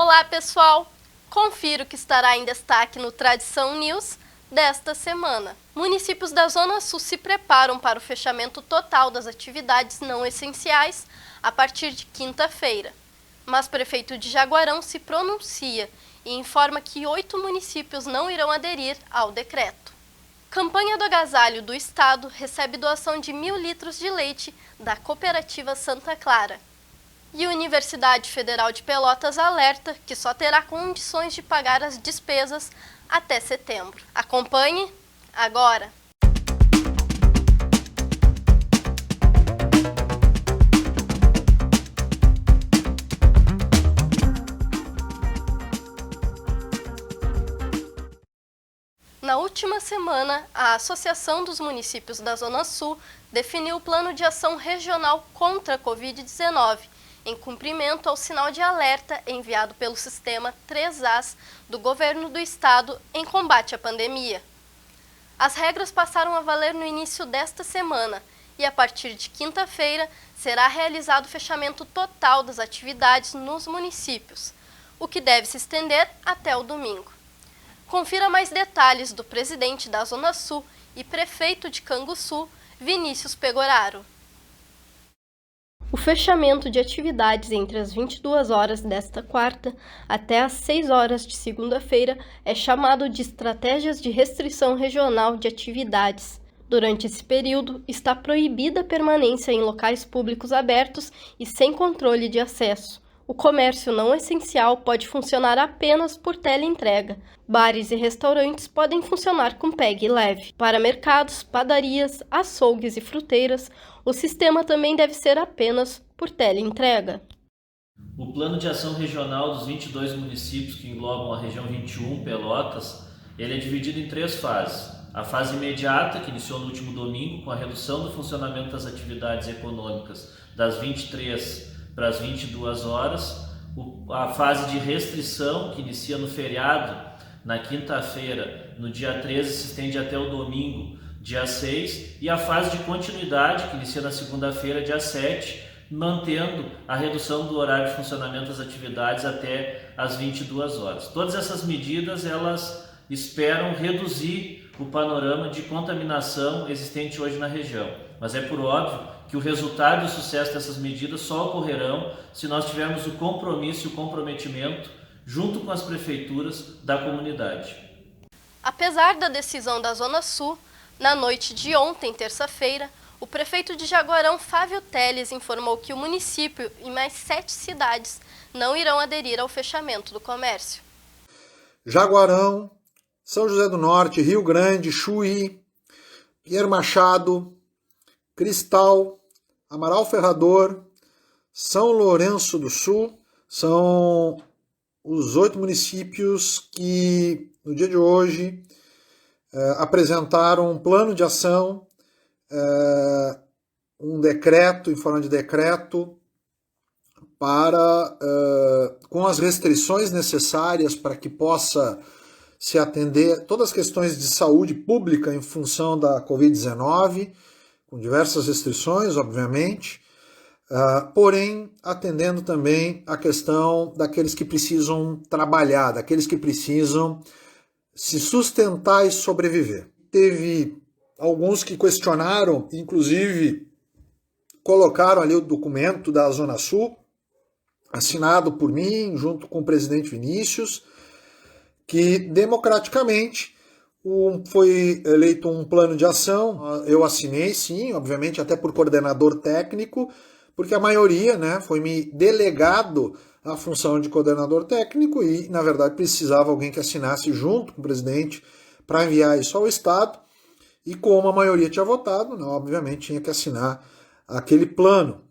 Olá, pessoal! Confira o que estará em destaque no Tradição News desta semana. Municípios da Zona Sul se preparam para o fechamento total das atividades não essenciais a partir de quinta-feira. Mas o prefeito de Jaguarão se pronuncia e informa que 8 municípios não irão aderir ao decreto. Campanha do Agasalho do Estado recebe doação de 1.000 litros de leite da Cooperativa Santa Clara. E a Universidade Federal de Pelotas alerta que só terá condições de pagar as despesas até setembro. Acompanhe agora! Na última semana, a Associação dos Municípios da Zona Sul definiu o Plano de Ação Regional contra a Covid-19, em cumprimento ao sinal de alerta enviado pelo Sistema 3As do Governo do Estado em combate à pandemia. As regras passaram a valer no início desta semana e, a partir de quinta-feira, será realizado o fechamento total das atividades nos municípios, o que deve se estender até o domingo. Confira mais detalhes do presidente da Zona Sul e prefeito de Canguçu, Vinícius Pegoraro. O fechamento de atividades entre as 22 horas desta quarta até as 6 horas de segunda-feira é chamado de Estratégias de Restrição Regional de Atividades. Durante esse período, está proibida a permanência em locais públicos abertos e sem controle de acesso. O comércio não essencial pode funcionar apenas por teleentrega. Bares e restaurantes podem funcionar com PEG leve. Para mercados, padarias, açougues e fruteiras, o sistema também deve ser apenas por teleentrega. O Plano de Ação Regional dos 22 municípios que englobam a região 21, Pelotas, ele é dividido em 3 fases. A fase imediata, que iniciou no último domingo, com a redução do funcionamento das atividades econômicas das 23 para as 22 horas. A fase de restrição, que inicia no feriado, na quinta-feira, no dia 13, se estende até o domingo, dia 6. E a fase de continuidade, que inicia na segunda-feira, dia 7, mantendo a redução do horário de funcionamento das atividades até as 22 horas. Todas essas medidas, elas esperam reduzir o panorama de contaminação existente hoje na região. Mas é por óbvio que o resultado e o sucesso dessas medidas só ocorrerão se nós tivermos o compromisso e o comprometimento junto com as prefeituras da comunidade. Apesar da decisão da Zona Sul, na noite de ontem, terça-feira, o prefeito de Jaguarão, Fávio Teles, informou que o município e mais 7 cidades não irão aderir ao fechamento do comércio. Jaguarão, São José do Norte, Rio Grande, Chuí, Pierre Machado, Cristal, Amaral Ferrador, São Lourenço do Sul, são os 8 municípios que no dia de hoje apresentaram um plano de ação, um decreto, em forma de decreto, para, com as restrições necessárias para que possa se atender todas as questões de saúde pública em função da Covid-19, com diversas restrições, obviamente, porém atendendo também a questão daqueles que precisam trabalhar, daqueles que precisam se sustentar e sobreviver. Teve alguns que questionaram, inclusive colocaram ali o documento da Zona Sul, assinado por mim, junto com o presidente Vinícius, que democraticamente foi eleito um plano de ação. Eu assinei, sim, obviamente, até por coordenador técnico, porque a maioria, foi me delegado a função de coordenador técnico e, na verdade, precisava alguém que assinasse junto com o presidente para enviar isso ao Estado. E como a maioria tinha votado, obviamente tinha que assinar aquele plano.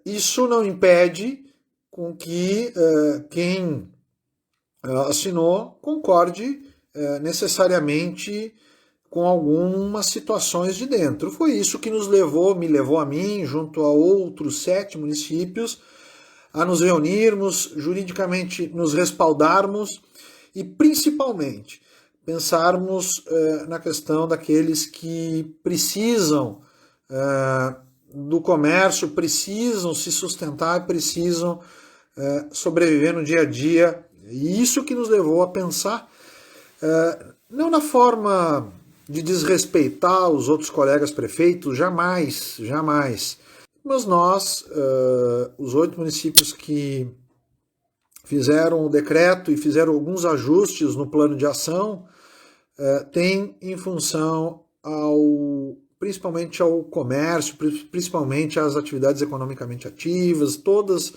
Isso não impede com que quem assinou concorde necessariamente com algumas situações de dentro. Foi isso que me levou a mim, junto a outros 7 municípios, a nos reunirmos, juridicamente nos respaldarmos e, principalmente, pensarmos na questão daqueles que precisam do comércio, precisam se sustentar, precisam sobreviver no dia a dia. E isso que nos levou a pensar, não na forma de desrespeitar os outros colegas prefeitos, jamais, jamais. Mas nós, os 8 municípios que fizeram o decreto e fizeram alguns ajustes no plano de ação, têm em função principalmente ao comércio, principalmente às atividades economicamente ativas, todas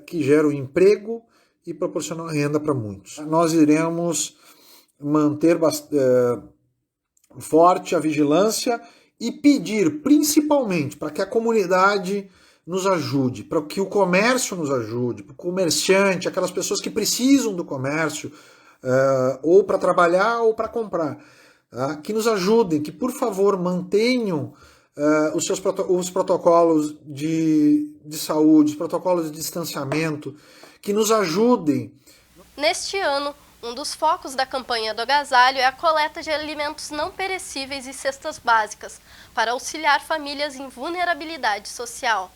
que geram emprego e proporcionam renda para muitos. Nós iremos manter forte a vigilância e pedir principalmente para que a comunidade nos ajude, para que o comércio nos ajude, para o comerciante, aquelas pessoas que precisam do comércio, ou para trabalhar ou para comprar, que nos ajudem, que por favor mantenham os protocolos de saúde, os protocolos de distanciamento, que nos ajudem. Neste ano, um dos focos da campanha do agasalho é a coleta de alimentos não perecíveis e cestas básicas para auxiliar famílias em vulnerabilidade social.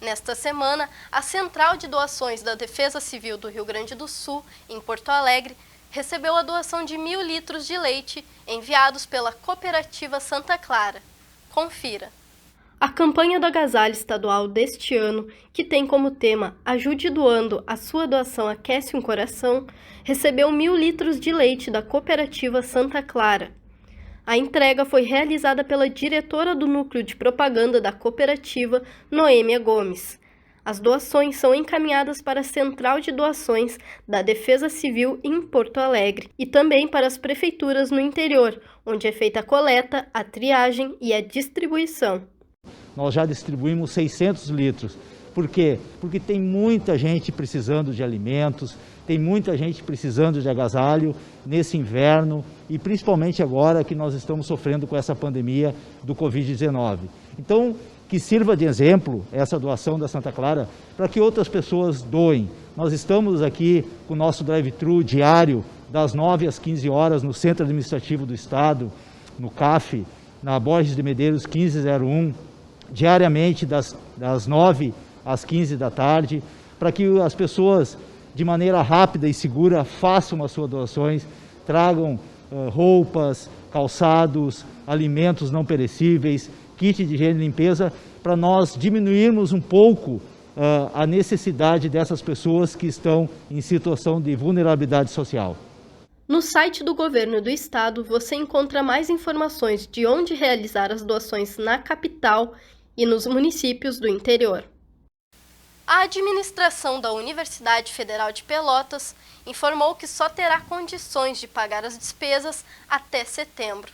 Nesta semana, a Central de Doações da Defesa Civil do Rio Grande do Sul, em Porto Alegre, recebeu a doação de 1.000 litros de leite enviados pela Cooperativa Santa Clara. Confira. A campanha do agasalho estadual deste ano, que tem como tema Ajude doando, a sua doação aquece um coração, recebeu 1.000 litros de leite da Cooperativa Santa Clara. A entrega foi realizada pela diretora do Núcleo de Propaganda da cooperativa, Noêmia Gomes. As doações são encaminhadas para a Central de Doações da Defesa Civil em Porto Alegre e também para as prefeituras no interior, onde é feita a coleta, a triagem e a distribuição. Nós já distribuímos 600 litros. Por quê? Porque tem muita gente precisando de alimentos, tem muita gente precisando de agasalho nesse inverno e principalmente agora que nós estamos sofrendo com essa pandemia do Covid-19. Então, que sirva de exemplo essa doação da Santa Clara para que outras pessoas doem. Nós estamos aqui com o nosso drive-thru diário das 9 às 15 horas no Centro Administrativo do Estado, no CAF, na Borges de Medeiros 1501, diariamente das 9 às 15 da tarde, para que as pessoas de maneira rápida e segura façam as suas doações, tragam roupas, calçados, alimentos não perecíveis, kit de higiene e limpeza, para nós diminuirmos um pouco a necessidade dessas pessoas que estão em situação de vulnerabilidade social. No site do Governo do Estado, você encontra mais informações de onde realizar as doações na capital e nos municípios do interior. A administração da Universidade Federal de Pelotas informou que só terá condições de pagar as despesas até setembro.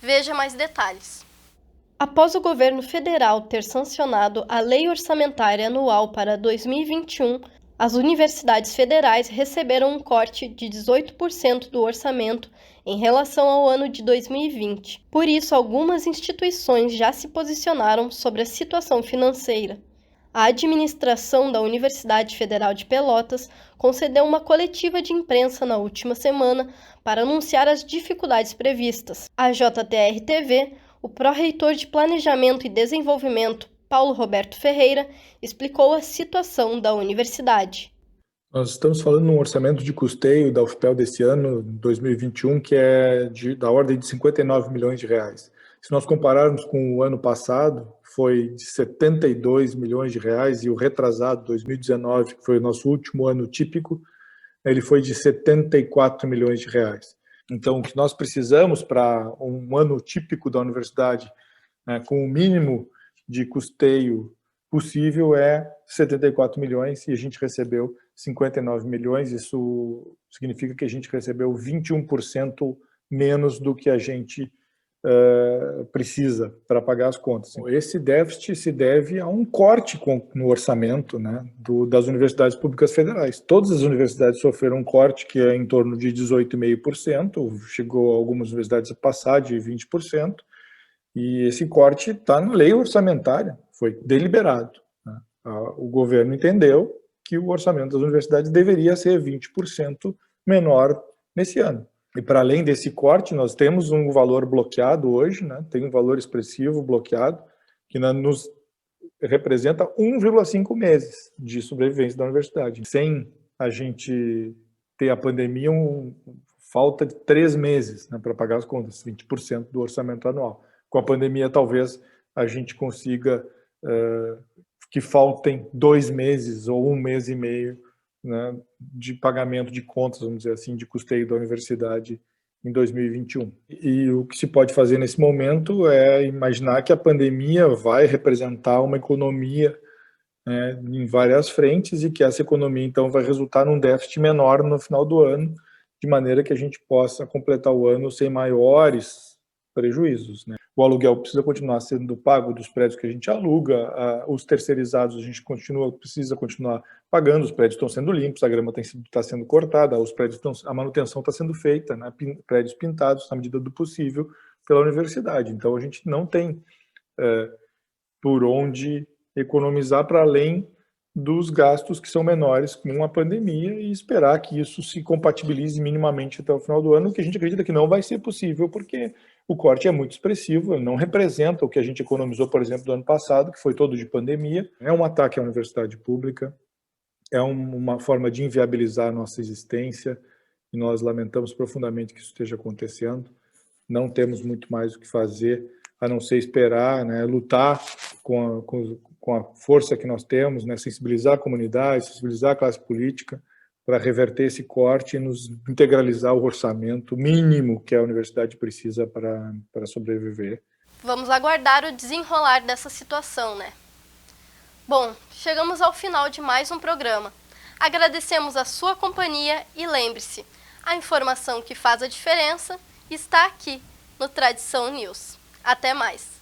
Veja mais detalhes. Após o governo federal ter sancionado a Lei Orçamentária Anual para 2021, as universidades federais receberam um corte de 18% do orçamento em relação ao ano de 2020. Por isso, algumas instituições já se posicionaram sobre a situação financeira. A administração da Universidade Federal de Pelotas concedeu uma coletiva de imprensa na última semana para anunciar as dificuldades previstas. A JTR-TV, o pró-reitor de Planejamento e Desenvolvimento, Paulo Roberto Ferreira, explicou a situação da universidade. Nós estamos falando de um orçamento de custeio da UFPEL desse ano, 2021, que é da ordem de 59 milhões de reais. Se nós compararmos com o ano passado, foi de 72 milhões de reais, e o retrasado, 2019, que foi o nosso último ano típico, ele foi de 74 milhões de reais. Então, o que nós precisamos para um ano típico da universidade, né, com o mínimo de custeio possível, é 74 milhões, e a gente recebeu 59 milhões, isso significa que a gente recebeu 21% menos do que a gente precisa para pagar as contas. Esse déficit se deve a um corte no orçamento, né, das universidades públicas federais. Todas as universidades sofreram um corte que é em torno de 18,5%, chegou algumas universidades a passar de 20%, e esse corte está na lei orçamentária, foi deliberado, né? O governo entendeu que o orçamento das universidades deveria ser 20% menor nesse ano. E para além desse corte, nós temos um valor bloqueado hoje, né? Tem um valor expressivo bloqueado, que nos representa 1,5 meses de sobrevivência da universidade. Sem a gente ter a pandemia, falta de 3 meses, né, para pagar as contas, 20% do orçamento anual. Com a pandemia, talvez a gente consiga que faltem 2 meses ou 1 mês e meio, né, de pagamento de contas, vamos dizer assim, de custeio da universidade em 2021. E o que se pode fazer nesse momento é imaginar que a pandemia vai representar uma economia, né, em várias frentes, e que essa economia, então, vai resultar num déficit menor no final do ano, de maneira que a gente possa completar o ano sem maiores prejuízos, né? O aluguel precisa continuar sendo pago dos prédios que a gente aluga, os terceirizados a gente precisa continuar pagando, os prédios estão sendo limpos, a grama está sendo cortada, a manutenção está sendo feita, né? Prédios pintados na medida do possível pela universidade. Então a gente não tem por onde economizar para além dos gastos que são menores com a pandemia e esperar que isso se compatibilize minimamente até o final do ano, que a gente acredita que não vai ser possível, porque o corte é muito expressivo, ele não representa o que a gente economizou, por exemplo, do ano passado, que foi todo de pandemia. É um ataque à universidade pública, é uma forma de inviabilizar a nossa existência, e nós lamentamos profundamente que isso esteja acontecendo. Não temos muito mais o que fazer, a não ser esperar, né, lutar com a força que nós temos, né, sensibilizar a comunidade, sensibilizar a classe política, para reverter esse corte e nos integralizar o orçamento mínimo que a universidade precisa para sobreviver. Vamos aguardar o desenrolar dessa situação, né? Bom, chegamos ao final de mais um programa. Agradecemos a sua companhia e lembre-se, a informação que faz a diferença está aqui no Tradição News. Até mais!